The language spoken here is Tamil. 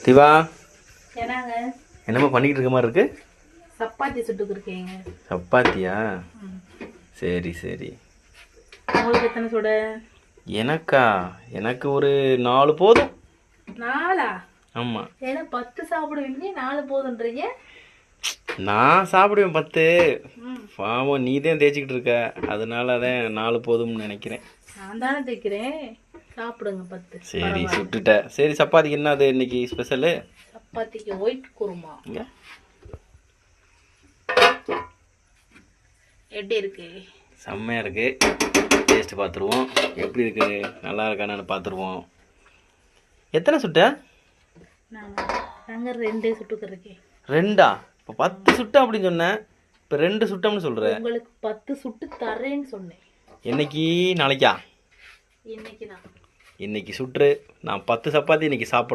சிவா, என்னங்க என்னம்மா பண்ணிக்கிட்டு இருக்க மாதிரி இருக்கு? சப்பாத்தி சுட்டுக்கு இருக்கீங்க. சப்பாத்தியா? சரி சரி. உங்களுக்கு எத்தனை சுட? எனக்கா? எனக்கு ஒரு 4 போதும். 4? ஆமாம். ஏன்னா 10 சாப்பிடுவீங்க, 4 போதுன்றீங்க. நான் சாப்பிடுவேன் 10. பாவம் நீ தான் தேய்ச்சிக்கிட்டு இருக்க, அதனால தான் 4 போதும்னு நினைக்கிறேன். நான் தானே தைக்கிறேன், சாப்பிடுங்க 10. சரி சுட்டுட்ட. சரி, சப்பாத்திக்கு என்ன அது இன்னைக்கு ஸ்பெஷலு? சப்பாத்திக்கு ஒயிட் குருமா. எப்படி இருக்கு? செம்மையாக இருக்கு. டேஸ்ட் பார்த்துருவோம் எப்படி இருக்கு, நல்லா இருக்கானு பார்த்துருவோம். எத்தனை சுட்ட? நாங்கள் 2 சுட்டுக்கிறேன். 2ஆ? இப்போ 10 சுட்ட அப்படின்னு சொன்னேன், இப்போ 2 சுட்டோம்னு சொல்கிறேன். உங்களுக்கு 10 சுட்டு தரேன்னு சொன்னேன். என்னைக்கு? நாளைக்கா? இன்னைக்கு தான். இன்னைக்கு சுட்டுரு. நான் 10 சப்பாத்தி இன்னைக்கு சாப்பிட்றேன்.